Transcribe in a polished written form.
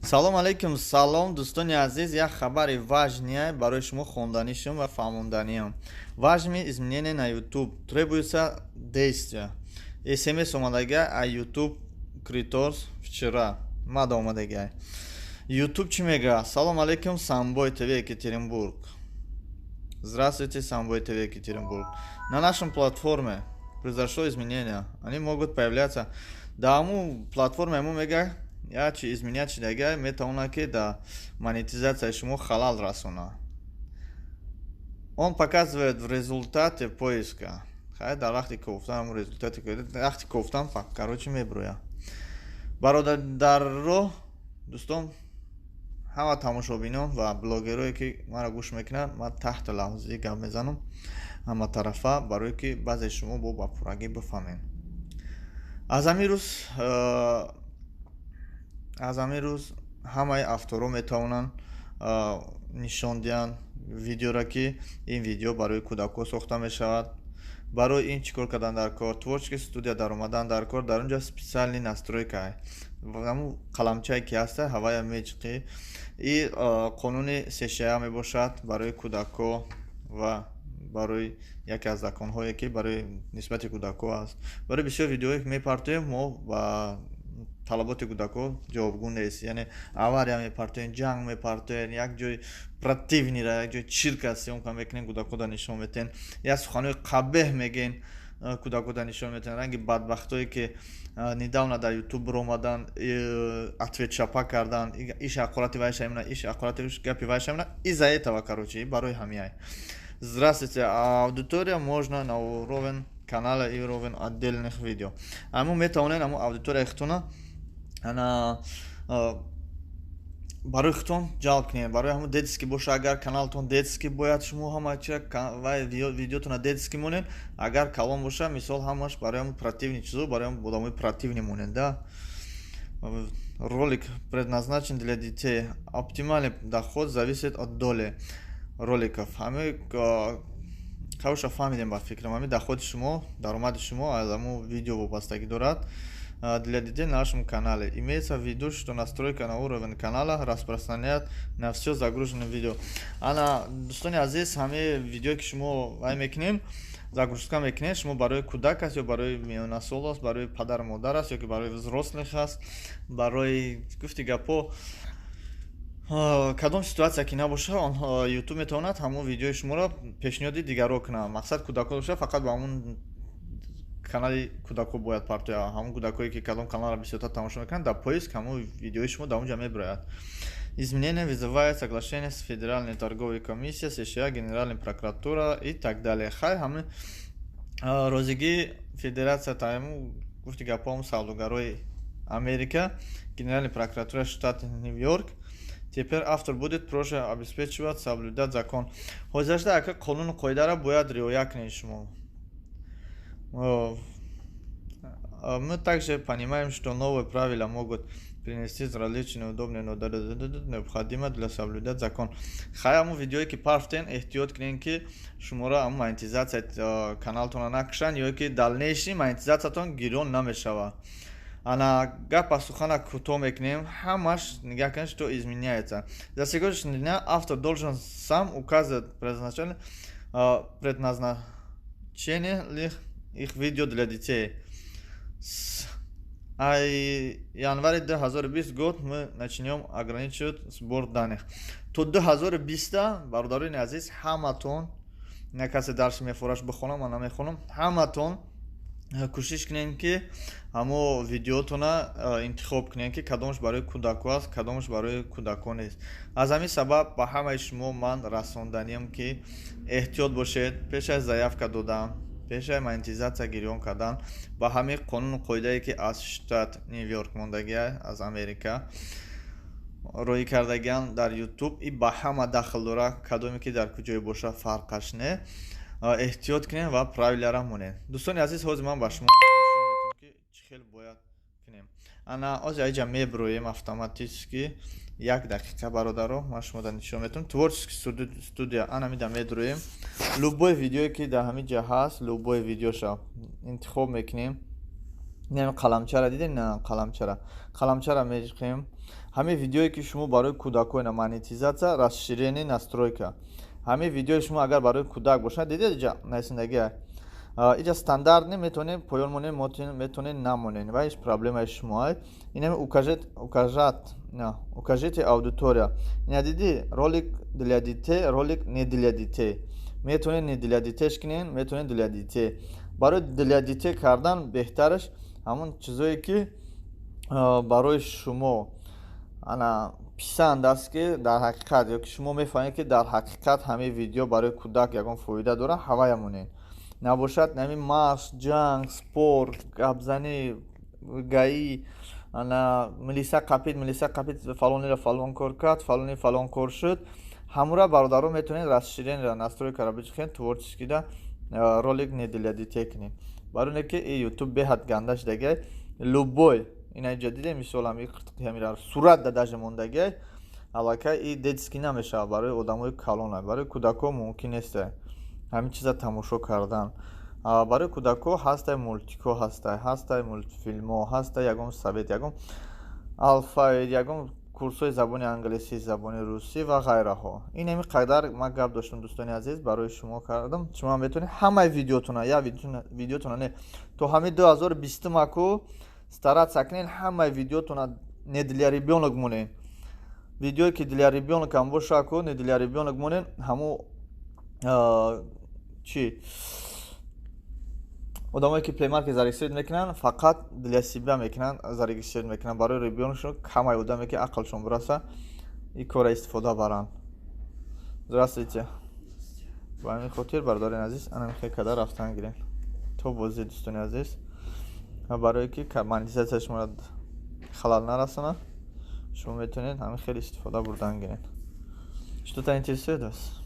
салом алейкум, салом, дӯстони азиз. Як хабари важния барои шумо хонданишум ва фаҳмонданиам. Важми изменение на YouTube. Требуется действия. СМС омадага а YouTube Creators вчера. Мада омадага. YouTube чӣ мега? Салом алейкум, Самбой ТВ Екатеринбург. Здравствуйте, Самбой ТВ Екатеринбург. На нашем платформе произошло изменение. Они могут появляться. Да, ему платформа ему мега. Я чи изменять чидага метавона ки да монетизация шумо халал расона. Он показывает в результате поиска. Хай да вақти кофтам результати вақти кофтам короче меброя. Бародарро дӯстон ҳама тамошобинон ва блогерое ки маро гӯш мекунанд, ман таҳта лаҳзаи гап мезанам ҳама тарафа барое ки баъзе шумо ба пуррагӣ бифаҳмед. Аз ҳамин рӯз ҳамаи авторо метавонанд нишон диҳанд видеоро ки ин видео барои кӯдакҳо сохта мешавад. Барои ин чӣ кор кардан дар кор? Творческий студия дар омадан дар кор. Дар онҷа специальный настройка ҳамун қаламчае ки ҳаста ҳавая мечиқи и қонуни сешая мебошад барои кӯдакҳо ва барои яке аз законҳое ки барои нисбати кӯдакҳо аст. Барои бисёр видеоҳое ки мепартоем мо ба талаботи кӯдакҳо ҷавобгӯ нест. Яъне авария мепартоем, ҷанг мепартоем, як ҷои противнира, як ҷои чирка сёмка мекунем, кӯдакҳода нишон метаҳем, як суханои қабеҳ мегӯем, кӯдакҳода нишон метаҳем. Ранги бадбахтое ки недавно дар YouTube биромаданд, ответ чапа карданд, иш аққурати вай шамина, иш аққурати гапи вай шамина, из-за этого, короче, барои ҳамиай. Здравствуйте, аудитория можно на уровень канала и уровень отдельных видео. Аму метавонед аму аудитория хитона ана барои хитон ҷалб кунед. Барои ҳамун детский боша, агар каналтон детский бояд, шумо ҳама вай видеотона детский монед. Агар калон боша, мисол ҳамаш барои ҳамун противни чизо, барои ҳамун одамои противни монед, да. Ролик предназначен для детей. Оптимальный доход зависит от доли роликов. Ҳамин кавша фаҳмидем ба фикрам. Ҳамин доходи шумо, даромади шумо аз ҳамун видео вобастагӣ дорад. Для детей на нашем канале имеется в виду, что настройка на уровень канала распространяет на все загруженное видео. Ана дӯстони азиз, ҳамаи видео ки шумо вай мекунем, загрузка мекунем, шумо барои кӯдак аст ё барои миёнасол аст, барои падар модар аст ёки барои взрослих аст, барои гуфти гапо кадом ситуация ки набоша, он YouTube метавонад ҳамон видеои шуморо пешниҳоди дигарро кунад. Мақсад кӯдакҳо боша, фақат ба ҳамон канали кӯдакҳо бояд партоя. Ҳамон кӯдакҳое ки кадом каналро бисёртар тамошо мекунанд, дар поиск ҳамон видеои шумо дар онҷа мебирояд. Изменение вызывает соглашение с Федеральной торговой комиссией, США, Генеральной прокуратурой и так далее. Хай ҳамин розигии Федерация таиму гуфти гапом савдогарои Америка, Генеральной прокуратуры штата Нью-Йорк. Теперь автор будет проще обеспечивать, соблюдать закон. Ҳозирда ака қонуну қоидаро бояд риоя кунед шумо. Мы также понимаем, что новые правила могут принести различные удобные, но необходимо для соблюдать закон. Хаяму видео ки парфтен эҳтиёт кунед ки шуморо монетизация каналтона накушанд ё ки дальнейший монетизациятон гирён намешавад. Ана гапа сухана кӯтоҳ мекунем, ҳамаш нигоҳ кунед, что изменяется. За сегодняшний день автор должен сам указывать предназначение их видео для детей. С января 2020 год мы начнем ограничивать сбор данных. То 2020 бародарони азиз, ҳаматон, не касе дарси мефураш бихонам, ман намехонам, ҳаматон кӯшиш кунед ки ҳамо видеотона интихоб кунед ки кадомаш барои кӯдакҳо аст, кадомаш барои кӯдакҳо нест. Аз ҳамин сабаб ба ҳамаи шумо ман расонданиям ки эҳтиёт бошед, пеш аз заявка додан, пеш аз монетизация гирён кардан ба ҳамин қонуну қоидае ки аз штат Нью-Йорк мондагиа, аз Америка роӣ кардагиан дар YouTube и ба ҳама дахл дора, кадоме ки дар куҷое боша фарқаш не. Эҳтиёт кунем ва правиларо монед. Дӯстони азиз, ҳозир ман ба шумо нишон медиҳам ки чӣ хел бояд кунем. Ана ҳозир аҷа меброем автоматически 1 дақиқа бародаро, ман шумода нишон медиҳам. Творческий студия ана мида медроем. Любое видеое ки дар ҳамин ҷа ҳаст, любое видеоша интихоб мекунем. не қаламчара дидин, не қаламчара мешқем. Ҳамин видеое ки шумо барои кӯдакони монетизатсия, расширени настройка. Ҳамин видеои шумо агар барои кӯдак бошад, дидед иҷа насиндагия. Иҷа стандарт не метавонем поён монем, метавонем намонем. Ва ҳеҷ проблемаи шумо. Инами укажете аудитория. Ина диди ролик для детей, ролик не для детей. Метавонем не для детейш кинем, метавонем для детей. Барои для детей кардан беҳтараш ҳамон чизое ки барои шумо ана писанд аст ки дар ҳақиқат ё ки шумо мефаҳмед ки дар ҳақиқат ҳамин видео барои кӯдак ягон фоида дорад, ҳавая монед. Набошад нами машқ, ҷанг, спорт, гапзанӣ, гаӣ, ана милиса қапид фалонеро фалон кор кард, фалони фалон кор шуд. Ҳамура бародаро метавонед расширенра настройкара бичухен творчески кида ролик не для детей кинед. Барои ки YouTube беҳад гандаш дагай любой ина ҷадиде мисол ҳамира сурат дадаже мондагай аллакай и детски намешавад барои одамои калона. Барои кӯдако мумкин нест ҳамин чиза тамошо кардан. Барои кӯдако ҳастай мультикҳо ҳастай мультфилмҳо, ҳастай ягон совет, ягон алфавит, ягон курсҳои забони англисӣ, забони русӣ ва ғайраҳо. Ин ҳамин қадар ман гап доштам дӯстони азиз барои шумо кардам. Шумо метавонед ҳамаи видеотона я видеотона не то ҳамин 2020 маку стараться кунед ҳамаи видеотона не для ребёнок монед. Видеое ки для ребёнка ҳам боша ку не для ребёнок монед ҳамо чи одамое ки плеймарке зарегистрировать мекунанд фақат для себя мекунанд зарегистрировать мекунанд барои ребёнкшон ҳамаи одаме ки ақлшон бураса ин кора истифода баранд. Здравствуйте. ба ҳамин хотир бардорен азиз ана мехоҳед када рафтан гирен то бози дӯстони азиз барое ки монетизатсия шуморо халал нарасонад шумо метавонед ҳамин хеле истифода бурдан гирен. Что-то интересует вас?